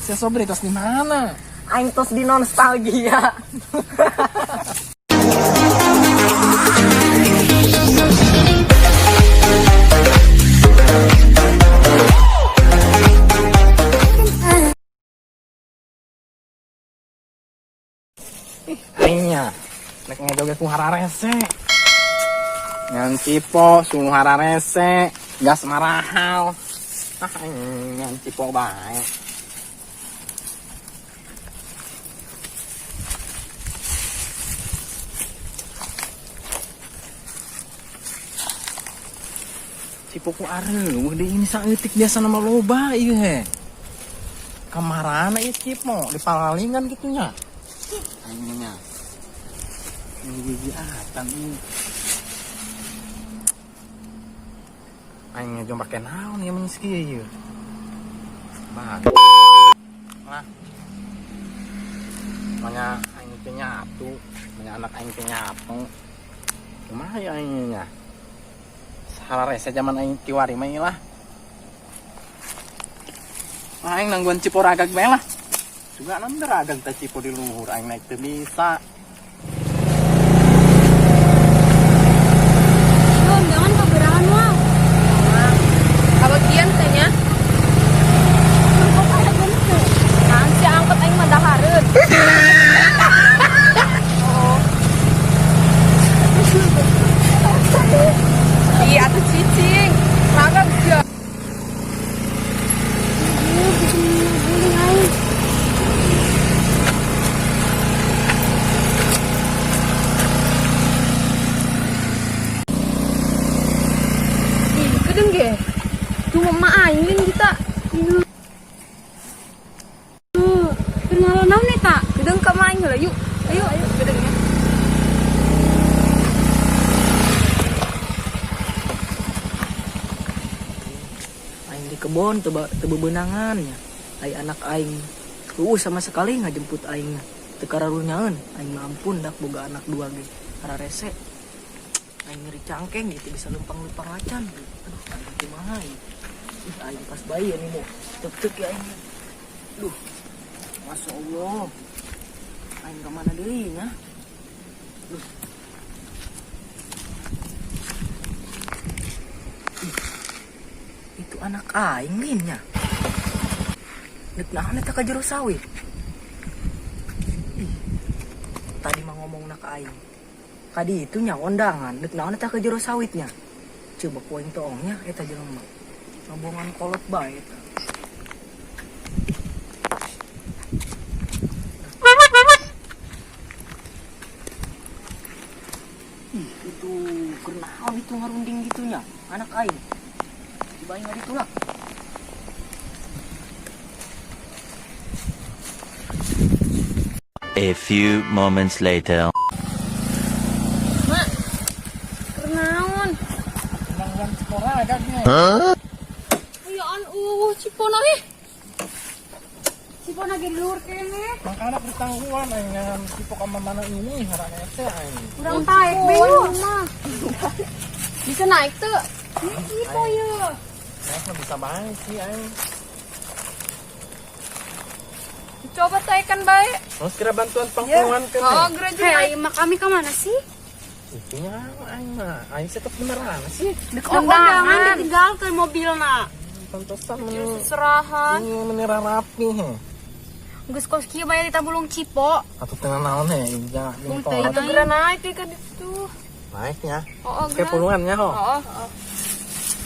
Si Sobri tos di mana? Aing tos di nostalgia. Aingnya nek ngejoget ku hararese. Ngan cipo sung hararese, gas marahal. Aing ngan cipo bae. Cipo ku areueuh deui ini saeutik biasa nama loba ieu he. Kamarana ieu cipo dipalalingan gitunya. Aingnya. Ini gigi atang ini. Aingnya jom pake naon ya meski ieu. Bah. Lah. Manya aing teh nyatu, manya anak aing teh nyatu. Kumaha ya aingnya? Hararese zaman aing tiwari mah lah. Aing nangguan cipo ragag bae lah. Juga nam ragag teh cipo di luhur aing naik teu bisa. Jangan keberangan mah. Kabagian tanya. Kan si angkot aing mah dahareun. Iya atuh cicing. Ragam sia. Gedeng ge. Cuma mah aing kita. Kenalan naon eta? Gedeng ka mah aing heula yuk. Ayo gedeng ya. Aing di kebon teu bebenangan nya. Ai anak aing sama sekali ngajemput aing. Teu kararunyaeun aing mah ampun dak boga anak dua ge. Hararese. Aing nyeri cangkeng gitu bisa lempang-lempang acan. Aduh, aing teh mah aing. Aing pas bayi ini mau cek ya aing. Duh. Masya Allah. Aing ke mana deui nya? Duh. Itu anak aing lin nya. Nek naon eta ka jero sawit? Tadi mah ngomong nak aing. Kadi itu nya ondangan, nek naon eta ka jero sawitnya. Coba poin toongnya eta jelema. Ngobongan kolot bae eta. Itu kenaon itu ngarunding gitunya, anak aing. Coba aing ngadi tulak. A few moments later. Mak. Kenaon? Nangguan cipo ragagnya. Ayaan cipona he. Cipona ge di luhur kene. Makanya pertanggungan aing ngan cipo ka mana ini hararese aing. Urang taek be yuk mah. Bisa naik tuh. Cipo yuk. Naik mah bisa bae sih aing. Coba taekan bae. Terus kira bantuan pangpungan ke Oh, gereja. Hey, mak kami kemana sih? itunya aing mah aing tetep beneran sih. Dek undangan ditinggalkan mobilna. Pantesan Serahan. ini menira rapi he. Geus kos kieu bae ditabulung cipo. Atuh tengah naon he ja Teu geura naik teh ka ditu. naiknya. Oh, Kayak puluhannya ho. Oh.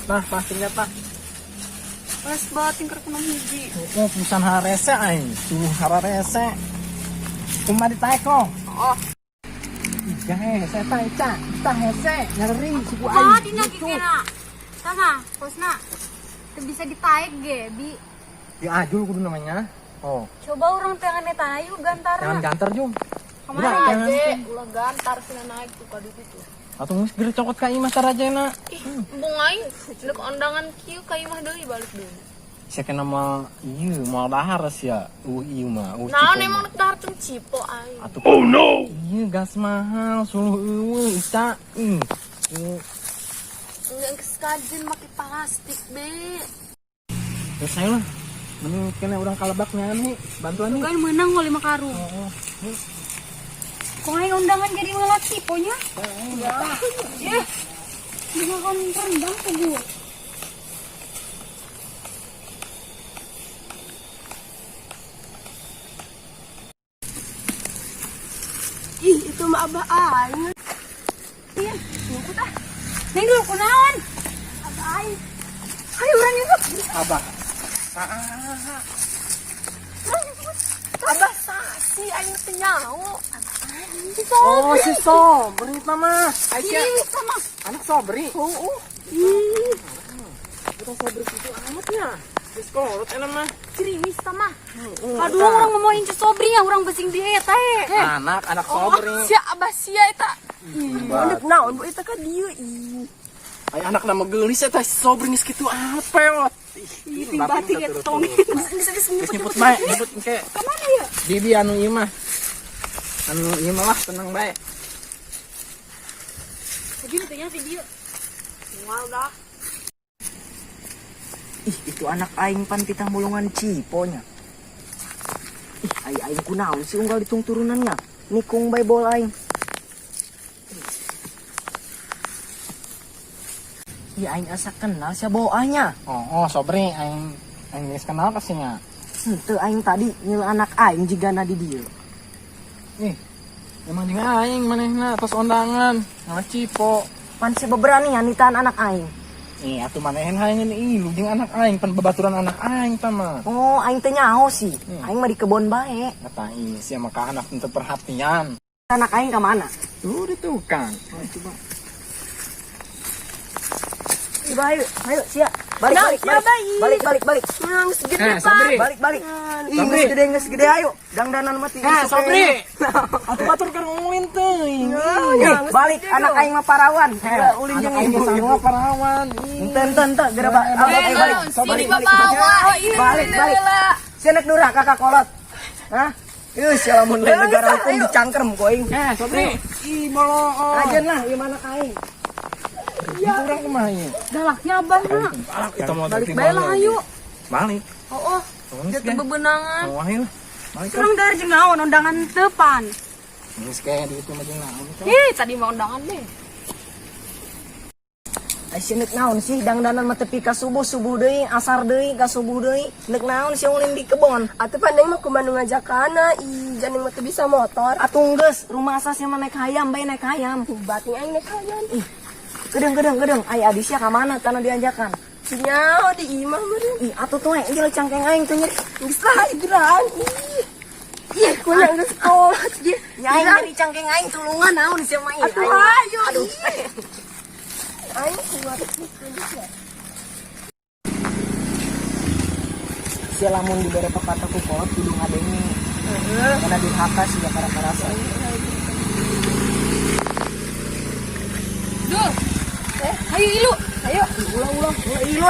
Nah, pastinya tak. Pas batin keur kuno hiji. Oh, pisan hararese aing. Tuh hararese. Cuma ditaek lo. Oh. Iya hese ta ica. Tah hese ngeri suku Ah, aing. dina kena. Tama, kosna. Teu bisa ditaek ge, Bi. Ya ajul kudu namanya. Oh, Coba orang teh ngane tayu gantarna. jangan gantar jung. Kemana jangan. aja? Ulah gantar sina naik tuh ka ditu. Atuh geus geur cokot ka imah tarajena. Embung aing dek ondangan kieu ka imah deui balik deui. Saya nama ieu moal dahar sia. Ieu mah. Naon emang nek dahar teu cipo aing. Atuh. Oh no. Ieu gas mahal suluh eueuh ica. Enggak keskajen make plastik, Be. Terus saya lah. Mending kena orang kalebaknya nih, bantuan nih. Kan menang oleh 5 karung. Oh, nih. Kok yang undangan jadi malah tiponya? Ya. Dimakan rendang tuh gue. Ih, itu mah abah aing. Iya, ngikut ah. Neng dulu kunaon? Abah aing. Ayo orang ikut. Abah. Abah sasi aing teh nyaho. Oh, si Sobri mah. Aisyah, Ih, sama. anak Sobri. Oh. Ih, Kita Sobri itu amatnya. Di sekolah enak mah. cirimis sama. Aduh, orang ngomongin si Sobri yang orang besing di eta Anak Sobri. Si abah sia eta. Anak naon bu eta ka dieu. Ay anak nama gelis eta si Sobri geus kitu apa ya? Ih, batik eta tong. Bisa Geus nyebut bae, nyebut engke. Ka mana ya? Bibi anu ieu mah. Anu ieu mah lah tenang bae. Jadi tanya video. Mual dah. Ih, itu anak aing pan pitang bolongan ciponya. Ih, aing kunaon sih unggal ditung turunannya. Nikung bae bol aing. Ih, aing asa kenal sia boanya. Oh, Sobri aing geus kenal kasihnya. Henteu aing tadi nyil anak aing jigana di dieu. Ih. Emang jeung aing manehna tos ondangan, ngalah cipo. Pan sia beberanian nitahan anak aing. Ih, atuh manehen hayang ilu jeung anak aing pan babaturan anak aing tah mah. Oh, aing teh nyaho sih. Aing mah di kebon bae. Kata ieu sia mah ka anak teu perhatian. Anak aing ka mana? Tuh di tukang. Coba. Coba ayo, sia. Balik, Nah, balik, sia, balik, baik. balik, balik, balik. Yang segede Sobri. Balik, balik. Ih, Sobri. geus gede, ayo. Dangdanan mati. Sobri. Atuh batur keur ngomongin teuing. Balik, anak aing mah parawan. Ulin jeung Aing ibu. geus parawan. Ente, geura balik. Sini bawa. Balik. Senek dura kakak kolot. Hah? Yus, ya lamun lain negara hukum dicangkrem ku aing. Sobri. Ih, bolo. Ajen lah, ieu mana aing. Ya, urang kumaha ieu? Galaknya abah mah. Balak kita mau Balik bae lah ayo. Balik. Oh, jatuh bebenangan. Oh, ayo. Balik. Kurang dari jeung naon undangan tepan. Geus kayak di itu mah jeung naon. Ih, tadi mau undangan deh. Ai sinek naon sih dangdanan mah tepi ka subuh deui, asar deui, ka subuh deui. Nek naon sih ulin di kebon. Atuh pandeng mah kumandu ngajakana, janeng mah teu bisa motor. Atuh geus, rumah asasnya mah naik hayam, bae naik hayam. Bating aing naik hayan. Ih, gedeng. Ai adisnya ka mana tanah diajakan? Sinyao di imah meureun. Ih, atuh tuh ieu cangkeng aing teh nyeri. Geus lah hijraan. Ih, kunya geus kolot ge. Ya aing nyeri cangkeng aing tulungan naon sih mah ieu. Atuh ayo. Aduh. Aing keluar. Sia lamun dibere pepatah ku kolot kudu ngadenge. Karena durhaka sih ya karasa. Dur. Ayo ilu. Ayo. Ulah ilu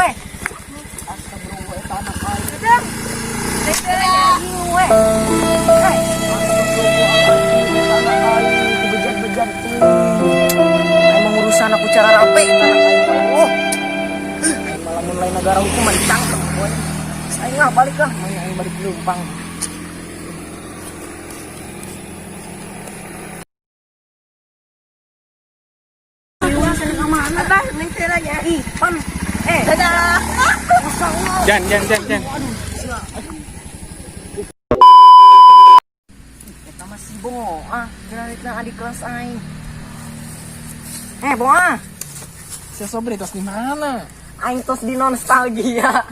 Astagfirullah eta anak aing. Sedang. Ilu bejat-bejat. Emang urusan aku cara rapi eta anak aing. Oh. Aing malah mun lain negara hukum mah dicangkem boy. Aing mah balik lah, aing balik Lumpang. Abah, neng teh lagi. Ih, pan. Dadah. Jan. Eta mah si Bongo, geus adik kelas aing. Bongo. Si Sobri tos di mana? Aing tos di nostalgia.